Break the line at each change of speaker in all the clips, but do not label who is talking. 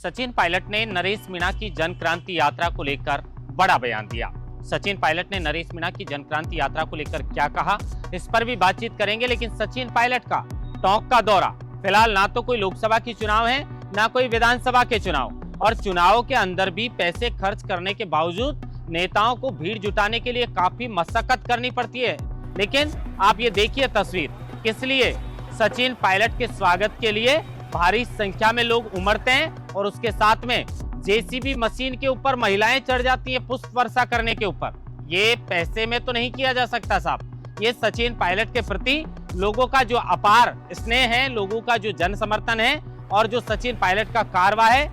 सचिन पायलट ने नरेश मीणा की जन क्रांति यात्रा को लेकर बड़ा बयान दिया। सचिन पायलट ने नरेश मीणा की जन क्रांति यात्रा को लेकर क्या कहा, इस पर भी बातचीत करेंगे। लेकिन सचिन पायलट का टोंक का दौरा, फिलहाल ना तो कोई लोकसभा की चुनाव है ना कोई विधानसभा के चुनाव, और चुनाव के अंदर भी पैसे खर्च करने के बावजूद नेताओं को भीड़ जुटाने के लिए काफी मशक्कत करनी पड़ती है। लेकिन आप ये देखिए तस्वीर, किस लिए सचिन पायलट के स्वागत के लिए भारी संख्या में लोग उमड़ते हैं और उसके साथ में जेसीबी मशीन के ऊपर महिलाएं चढ़ जाती हैं पुष्प वर्षा करने के ऊपर। ये पैसे में तो नहीं किया जा सकता साहब, ये सचिन पायलट के प्रति लोगों का जो अपार स्नेह है, लोगों का जो जन समर्थन है और जो सचिन पायलट का कारवा है,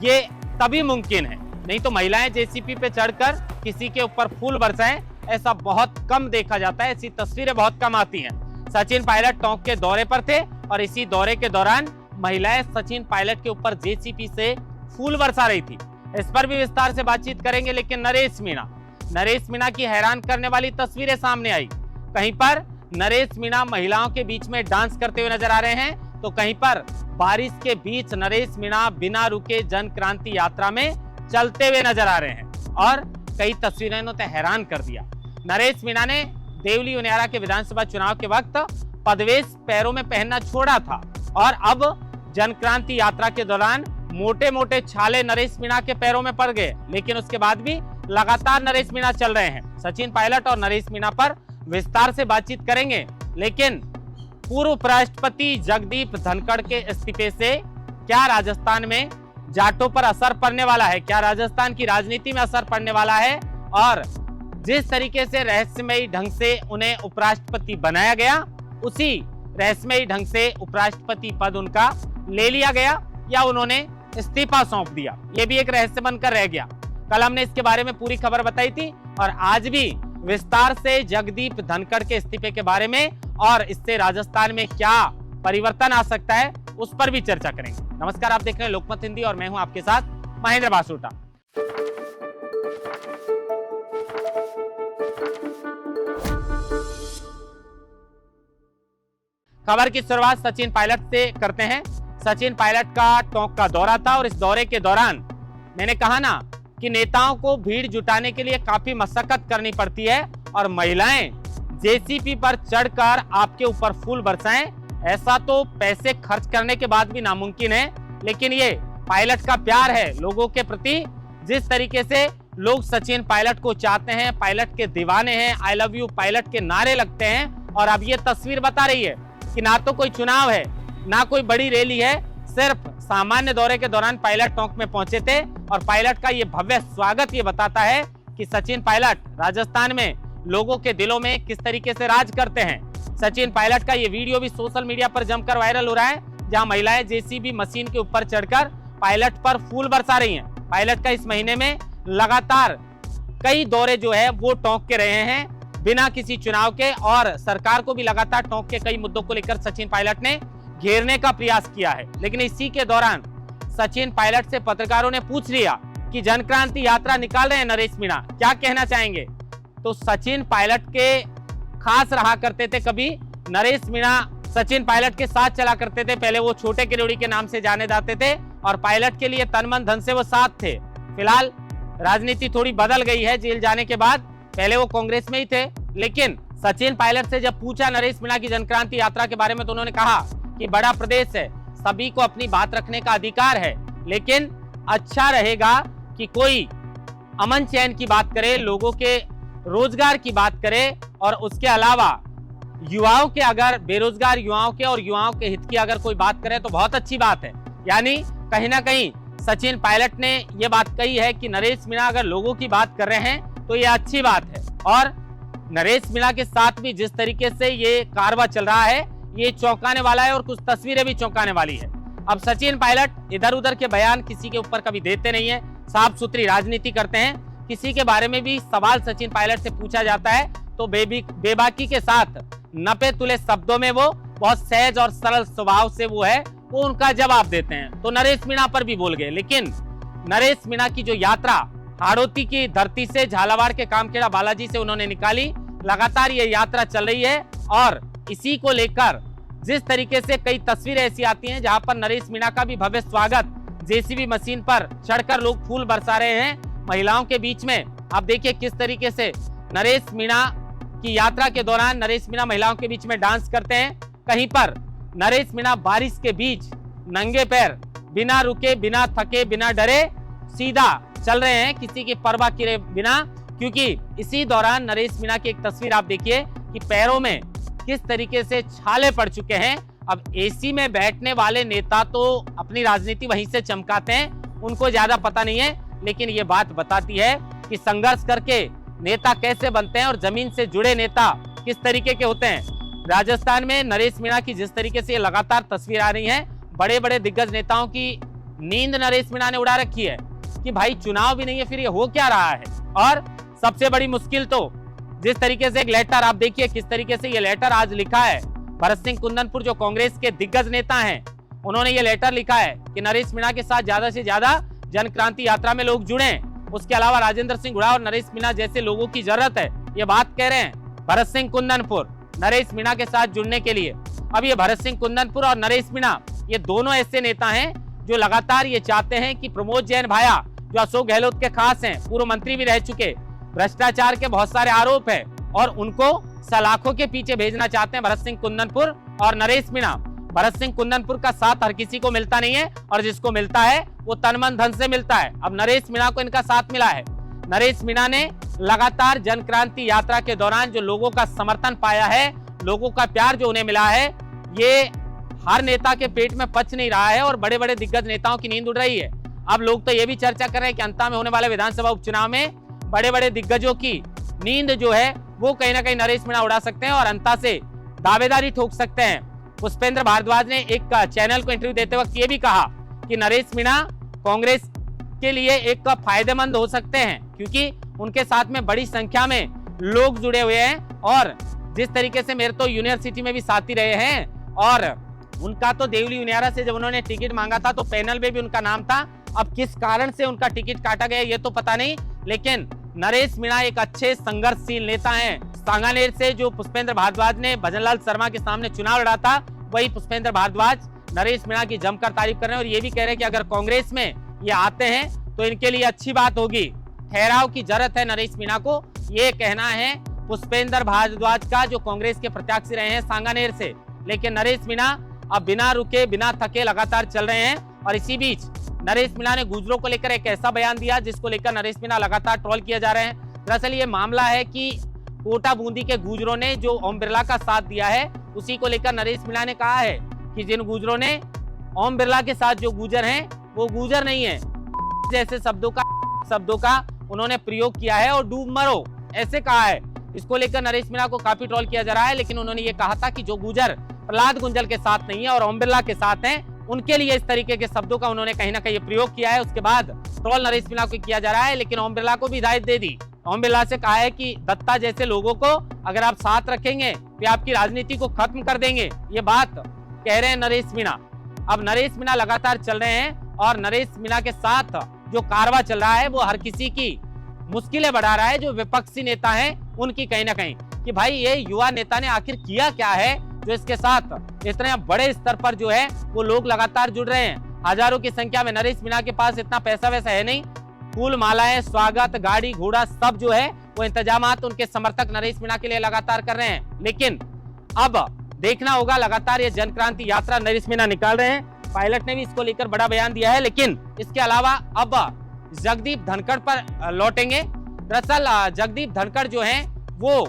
ये तभी मुमकिन है। नहीं तो महिलाएं जेसीबी पे चढ़कर किसी के ऊपर फूल बरसाएं, ऐसा बहुत कम देखा जाता है, ऐसी तस्वीरें बहुत कम आती हैं। सचिन पायलट टोंक के दौरे पर थे और इसी दौरे के दौरान महिलाएं सचिन पायलट के ऊपर जेसीबी से फूल बरसा रही थी। इस पर भी विस्तार से बातचीत करेंगे। लेकिन नरेश मीणा की हैरान करने वाली तस्वीरें सामने आई। कहीं पर नरेश मीणा महिलाओं के बीच में डांस करते हुए नजर आ रहे हैं, तो कहीं पर बारिश के बीच नरेश मीणा बिना रुके जन क्रांति यात्रा में चलते हुए नजर आ रहे हैं और कई तस्वीरें उन्हें हैरान कर दिया। नरेश मीणा ने देवली उनियारा के विधानसभा चुनाव के वक्त पदवेश पैरों में पहनना छोड़ा था और अब जन क्रांति यात्रा के दौरान मोटे मोटे छाले नरेश मीणा के पैरों में पड़ गए। लेकिन उसके बाद भी लगातार नरेश मीणा चल रहे हैं। सचिन पायलट और नरेश मीणा पर विस्तार से बातचीत करेंगे। लेकिन पूर्व उपराष्ट्रपति जगदीप धनखड़ के इस्तीफे से क्या राजस्थान में जाटों पर असर पड़ने वाला है, क्या राजस्थान की राजनीति में असर पड़ने वाला है, और जिस तरीके से रहस्यमयी ढंग से उन्हें उपराष्ट्रपति बनाया गया, उसी रहस्यमयी ढंग से उपराष्ट्रपति पद उनका ले लिया गया या उन्होंने इस्तीफा सौंप दिया, ये भी एक रहस्य बनकर रह गया। कल हमने इसके बारे में पूरी खबर बताई थी और आज भी विस्तार से जगदीप धनखड़ के इस्तीफे के बारे में और इससे राजस्थान में क्या परिवर्तन आ सकता है उस पर भी चर्चा करेंगे। नमस्कार, आप देख रहे हैं लोकमत हिंदी और मैं हूं आपके साथ महेंद्र बासुटा। खबर की शुरुआत सचिन पायलट से करते हैं। सचिन पायलट का टोंक का दौरा था और इस दौरे के दौरान मैंने कहा ना कि नेताओं को भीड़ जुटाने के लिए काफी मशक्कत करनी पड़ती है और महिलाएं जेसीबी पर चढ़कर आपके ऊपर फूल बरसाएं, ऐसा तो पैसे खर्च करने के बाद भी नामुमकिन है। लेकिन ये पायलट का प्यार है लोगों के प्रति, जिस तरीके से लोग सचिन पायलट को चाहते हैं, पायलट के दीवाने हैं, आई लव यू पायलट के नारे लगते हैं। और अब ये तस्वीर बता रही है कि ना तो कोई चुनाव है ना कोई बड़ी रैली है, सिर्फ सामान्य दौरे के दौरान पायलट टोंक में पहुंचे थे और पायलट का ये भव्य स्वागत ये बताता है कि सचिन पायलट राजस्थान में लोगों के दिलों में किस तरीके से राज करते हैं। सचिन पायलट का ये वीडियो भी सोशल मीडिया पर जमकर वायरल हो रहा है, जहां महिलाएं जेसीबी मशीन के ऊपर चढ़कर पायलट पर फूल बरसा रही हैं। पायलट का इस महीने में लगातार कई दौरे जो है वो टोंक के रहे हैं बिना किसी चुनाव के, और सरकार को भी लगातार टोंक के कई मुद्दों को लेकर सचिन पायलट ने घेरने का प्रयास किया है। लेकिन इसी के दौरान सचिन पायलट से पत्रकारों ने पूछ लिया कि जन क्रांति यात्रा निकाल रहे हैं नरेश मीणा, क्या कहना चाहेंगे। तो सचिन पायलट के खास रहा करते थे, कभी नरेश मीणा सचिन पायलट के साथ चला करते थे। पहले वो छोटे किरोड़ी के नाम से जाने जाते थे और पायलट के लिए तन मन धन से वो साथ थे। फिलहाल राजनीति थोड़ी बदल गई है जेल जाने के बाद, पहले वो कांग्रेस में ही थे। लेकिन सचिन पायलट से जब पूछा नरेश मीणा की जन क्रांति यात्रा के बारे में, तो उन्होंने कहा कि बड़ा प्रदेश है, सभी को अपनी बात रखने का अधिकार है, लेकिन अच्छा रहेगा कि कोई अमन चैन की बात करे, लोगों के रोजगार की बात करे, और उसके अलावा युवाओं के, अगर बेरोजगार युवाओं के और युवाओं के हित की अगर कोई बात करे तो बहुत अच्छी बात है। यानी कहीं ना कहीं सचिन पायलट ने यह बात कही है कि नरेश मीणा अगर लोगों की बात कर रहे हैं तो ये अच्छी बात है। और नरेश मीणा के साथ भी जिस तरीके से ये कारवा चल रहा है ये चौंकाने वाला है और कुछ तस्वीरें भी चौंकाने वाली है। अब सचिन पायलट इधर उधर के बयान किसी के ऊपर कभी देते नहीं है, साफ सुथरी राजनीति करते हैं। किसी के बारे में भी सवाल सचिन पायलट से पूछा जाता है तो बेबाकी के साथ नपे तुले शब्दों में वो बहुत सहज और सरल स्वभाव से वो उनका जवाब देते हैं। तो नरेश मीणा पर भी बोल गए। लेकिन नरेश मीणा की जो यात्रा हाड़ौती की धरती से झालावाड़ के कामखेड़ा बालाजी से उन्होंने निकाली, लगातार ये यात्रा चल रही है और इसी को लेकर जिस तरीके से कई तस्वीरें ऐसी आती हैं जहां पर नरेश मीणा का भी भव्य स्वागत जेसीबी मशीन पर चढ़कर लोग फूल बरसा रहे हैं महिलाओं के बीच में। आप देखिए किस तरीके से नरेश मीणा की यात्रा के दौरान नरेश मीणा महिलाओं के बीच में डांस करते हैं। कहीं पर नरेश मीणा बारिश के बीच नंगे पैर, बिना रुके, बिना थके, बिना डरे सीधा चल रहे हैं, किसी की परवाह किए बिना। क्योंकि इसी दौरान नरेश मीणा की एक तस्वीर आप देखिए कि पैरों में किस तरीके से छाले पड़ चुके हैं। अब एसी में बैठने वाले नेता तो अपनी राजनीति वहीं से चमकाते हैं, उनको ज्यादा पता नहीं है, लेकिन ये बात बताती है कि संघर्ष करके नेता कैसे बनते हैं और जमीन से जुड़े नेता किस तरीके के होते हैं। राजस्थान में नरेश मीणा की जिस तरीके से लगातार तस्वीर आ रही है, बड़े बड़े दिग्गज नेताओं की नींद नरेश मीणा ने उड़ा रखी है कि भाई चुनाव भी नहीं है, फिर ये हो क्या रहा है। और सबसे बड़ी मुश्किल तो जिस तरीके से एक लेटर आप देखिए किस तरीके से ये लेटर आज लिखा है। भरत सिंह कुंदनपुर जो कांग्रेस के दिग्गज नेता हैं, उन्होंने ये लेटर लिखा है कि नरेश मीणा के साथ ज्यादा से ज्यादा जन क्रांति यात्रा में लोग जुड़े। उसके अलावा राजेंद्र सिंह हुड्डा और नरेश मीणा जैसे लोगों की जरूरत है, ये बात कह रहे हैं भरत सिंह कुंदनपुर नरेश मीणा के साथ जुड़ने के लिए। अब ये भरत सिंह कुंदनपुर और नरेश मीणा ये दोनों ऐसे नेता हैं जो लगातार ये चाहते हैं कि प्रमोद जैन भाया जो अशोक गहलोत के खास हैं, पूर्व मंत्री भी रह चुके, भ्रष्टाचार के बहुत सारे आरोप है और उनको सलाखों के पीछे भेजना चाहते हैं भरत सिंह कुंदनपुर और नरेश मीणा। भरत सिंह कुंदनपुर का साथ हर किसी को मिलता नहीं है और जिसको मिलता है वो तन मन धन से मिलता है। अब नरेश मीणा को इनका साथ मिला है। नरेश मीणा ने लगातार जन क्रांति यात्रा के दौरान जो लोगों का समर्थन पाया है, लोगों का प्यार जो उन्हें मिला है, ये हर नेता के पेट में पच नहीं रहा है और बड़े बड़े दिग्गज नेताओं की नींद उड़ रही है। अब लोग तो ये भी चर्चा कर रहे हैं कि अंत में होने वाले विधानसभा उपचुनाव में बड़े बड़े दिग्गजों की नींद जो है वो कहीं ना कहीं नरेश मीणा उड़ा सकते हैं और अंता से दावेदारी ठोक सकते हैं। पुष्पेंद्र भारद्वाज ने एक चैनल को इंटरव्यू देते वक्त ये भी कहा कि नरेश मीणा कांग्रेस के लिए एक फायदेमंद हो सकते हैं क्योंकि उनके साथ में बड़ी संख्या में लोग जुड़े हुए हैं और जिस तरीके से मेरे तो यूनिवर्सिटी में भी साथी रहे हैं और उनका तो देवली यूनियारा से जब उन्होंने टिकट मांगा था तो पैनल में भी उनका नाम था। अब किस कारण से उनका टिकट काटा गया ये तो पता नहीं, लेकिन नरेश मीणा एक अच्छे संघर्षशील नेता हैं। सांगानेर से जो पुष्पेंद्र भारद्वाज ने भजनलाल शर्मा के सामने चुनाव लड़ा था, वही पुष्पेंद्र भारद्वाज नरेश मीणा की जमकर तारीफ कर रहे हैं और ये भी कह रहे हैं कि अगर कांग्रेस में ये आते हैं तो इनके लिए अच्छी बात होगी। ठहराव की जरूरत है नरेश मीणा को, ये कहना है पुष्पेंद्र भारद्वाज का जो कांग्रेस के प्रत्याशी रहे हैं सांगानेर से। लेकिन नरेश मीणा अब बिना रुके बिना थके लगातार चल रहे हैं और इसी बीच नरेश मीणा ने गुजरों को लेकर एक ऐसा बयान दिया जिसको लेकर नरेश मीणा लगातार ट्रोल किए जा रहे हैं। दरअसल ये मामला है कि कोटा बूंदी के गुजरों ने जो ओम बिरला का साथ दिया है उसी को लेकर नरेश मीणा ने कहा है कि जिन गुजरों ने ओम बिरला के साथ जो गुजर हैं वो गुजर नहीं है, जैसे शब्दों का उन्होंने प्रयोग किया है और डूब मरो ऐसे कहा है। इसको लेकर नरेश मीणा को काफी ट्रोल किया जा रहा है, लेकिन उन्होंने ये कहा था कि जो गुजर प्रहलाद गुंजल के साथ नहीं है और ओम बिरला के साथ हैं, उनके लिए इस तरीके के शब्दों का उन्होंने कहीं ना कहीं प्रयोग किया है। उसके बाद ट्रोल नरेश मीणा को किया जा रहा है, लेकिन ओम बिरला को भी हिदायत दे दी। ओम बिरला से कहा है कि दत्ता जैसे लोगों को अगर आप साथ रखेंगे तो आपकी राजनीति को खत्म कर देंगे, ये बात कह रहे हैं नरेश मीणा। अब नरेश मीणा लगातार चल रहे हैं और नरेश मीणा के साथ जो कारवा चल रहा है वो हर किसी की मुश्किलें बढ़ा रहा है, जो विपक्षी नेता हैं उनकी कहीं ना कहीं, कि भाई ये युवा नेता ने आखिर किया क्या है जो इसके साथ इतने बड़े स्तर पर जो है वो लोग लगातार जुड़ रहे हैं। हजारों की संख्या में नरेश मीणा के पास इतना पैसा वैसा है नहीं, फूल मालाएं, स्वागत, गाड़ी घोड़ा सब जो है वो इंतजामात उनके समर्थक नरेश मीणा के लिए लगातार कर रहे हैं। लेकिन अब देखना होगा, लगातार ये जन क्रांति यात्रा नरेश मीणा निकाल रहे हैं। पायलट ने भी इसको लेकर बड़ा बयान दिया है, लेकिन इसके अलावा अब जगदीप धनखड़ पर लौटेंगे। दरअसल जगदीप धनखड़ जो हैं वो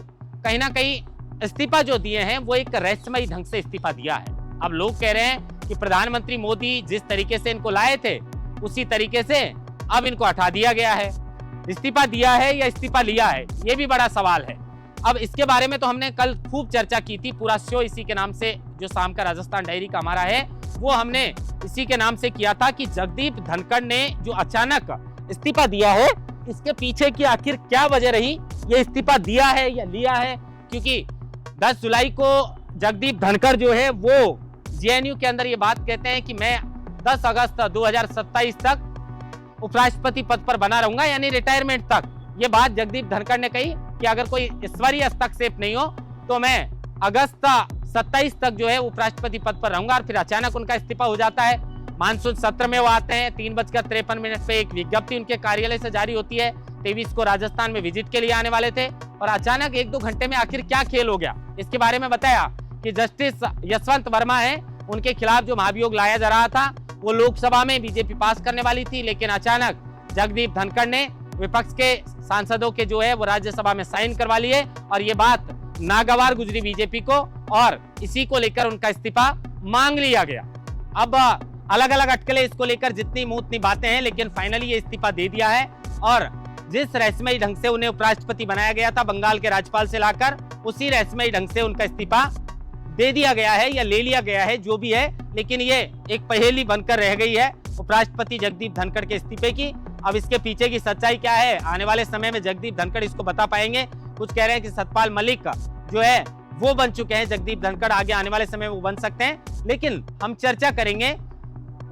कहीं ना कहीं इस्तीफा जो दिए हैं वो एक रहस्यमयी ढंग से इस्तीफा दिया है। अब लोग कह रहे हैं कि प्रधानमंत्री मोदी जिस तरीके से इनको लाए थे उसी तरीके से अब इनको हटा दिया गया है। इस्तीफा दिया है या इस्तीफा लिया है, ये भी बड़ा सवाल है। अब इसके बारे में तो हमने कल खूब चर्चा की थी, पूरा शो इसी के नाम से जो शाम का राजस्थान डायरी का हमारा है वो हमने इसी के नाम से किया था कि जगदीप धनखड़ ने जो अचानक इस्तीफा दिया है इसके पीछे की आखिर क्या वजह रही, ये इस्तीफा दिया है या लिया है। क्योंकि 10 जुलाई को जगदीप धनखड़ जो है वो जेएनयू के अंदर ये बात कहते हैं कि मैं 10 अगस्त 2027 तक उपराष्ट्रपति पद पर बना रहूंगा, यानी रिटायरमेंट तक। ये बात जगदीप धनखड़ ने कही कि अगर कोई ईश्वरीय हस्तक्षेप नहीं हो तो मैं अगस्त 27 तक जो है उपराष्ट्रपति पद पर रहूंगा, और फिर अचानक उनका इस्तीफा हो जाता है। मानसून सत्र में वो आते हैं। 3:53 पे एक विज्ञप्ति उनके कार्यालय से जारी होती है। 23 को राजस्थान में विजिट के लिए आने वाले थे और अचानक 1-2 घंटे में आखिर क्या खेल हो गया, इसके बारे में बताया कि जस्टिस यशवंत वर्मा है, उनके खिलाफ जो महाभियोग लाया जा रहा था वो लोकसभा में बीजेपी पास करने वाली थी, लेकिन अचानक जगदीप धनखड़ ने विपक्ष के सांसदों के जो है वो राज्यसभा में साइन करवा लिए और ये बात नागवार गुजरी बीजेपी को और इसी को लेकर उनका इस्तीफा मांग लिया गया। अब अलग अलग अटकलें इसको लेकर जितनी मुंह उतनी बातें हैं, लेकिन फाइनली ये इस्तीफा दे दिया है और जिस रहस्यमयी ढंग से उन्हें उपराष्ट्रपति बनाया गया था बंगाल के राज्यपाल से लाकर, उसी रहस्यमयी ढंग से उनका इस्तीफा दे दिया गया है या ले लिया गया है, जो भी है, लेकिन ये एक पहेली बनकर रह गई है उपराष्ट्रपति जगदीप धनखड़ के इस्तीफे की। अब इसके पीछे की सच्चाई क्या है, आने वाले समय में जगदीप धनखड़ इसको बता पाएंगे। कुछ कह रहे हैं कि सतपाल मलिक जो है वो बन चुके हैं, जगदीप धनखड़ आगे आने वाले समय में वो बन सकते हैं, लेकिन हम चर्चा करेंगे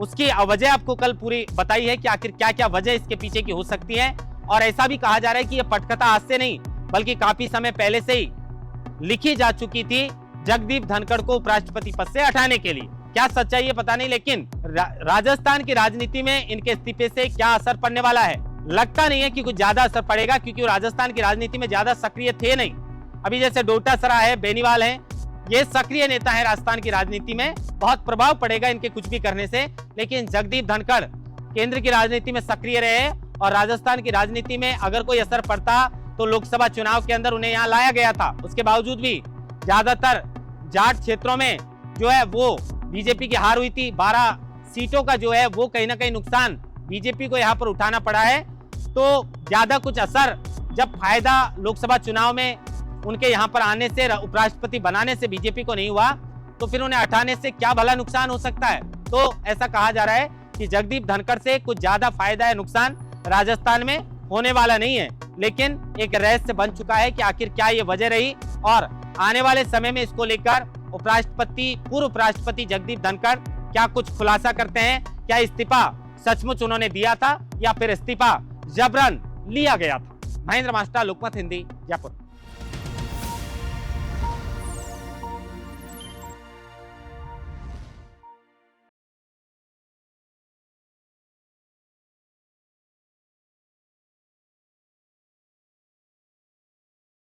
उसकी वजह आपको कल पूरी बताई है कि आखिर क्या क्या वजह इसके पीछे की हो सकती है। और ऐसा भी कहा जा रहा है कि यह पटकथा आज से नहीं बल्कि काफी समय पहले से ही लिखी जा चुकी थी जगदीप धनखड़ को उपराष्ट्रपति पद से हटाने के लिए। क्या सच्चाई है पता नहीं, लेकिन राजस्थान की राजनीति में इनके इस्तीफे से क्या असर पड़ने वाला है, लगता नहीं है कि कुछ ज्यादा असर पड़ेगा, क्योंकि वो राजस्थान की राजनीति में ज्यादा सक्रिय थे नहीं। अभी जैसे डोटासरा है, बेनीवाल है, ये सक्रिय नेता है राजस्थान की राजनीति में, बहुत प्रभाव पड़ेगा इनके कुछ भी करने से। लेकिन जगदीप धनखड़ केंद्र की राजनीति में सक्रिय रहे और राजस्थान की राजनीति में अगर कोई असर पड़ता तो लोकसभा चुनाव के अंदर उन्हें यहाँ लाया गया था। उसके बावजूद भी ज्यादातर जाट क्षेत्रों में जो है वो बीजेपी की हार हुई थी। 12 सीटों का जो है वो कहीं ना कहीं नुकसान बीजेपी को यहाँ पर उठाना पड़ा है। तो ज्यादा कुछ असर जब फायदा लोकसभा चुनाव में उनके यहाँ पर आने से, उपराष्ट्रपति बनाने से बीजेपी को नहीं हुआ, तो फिर उन्हें हटाने से क्या भला नुकसान हो सकता है। तो ऐसा कहा जा रहा है कि जगदीप धनखड़ से कुछ ज्यादा फायदा है, नुकसान राजस्थान में होने वाला नहीं है, लेकिन एक रहस्य बन चुका है कि आखिर क्या ये वजह रही और आने वाले समय में इसको लेकर पूर्व उपराष्ट्रपति जगदीप धनखड़ क्या कुछ खुलासा करते हैं। क्या इस्तीफा सचमुच उन्होंने दिया था या फिर इस्तीफा जबरन लिया गया था। महेंद्र मास्टर, लोकमत हिंदी, जयपुर।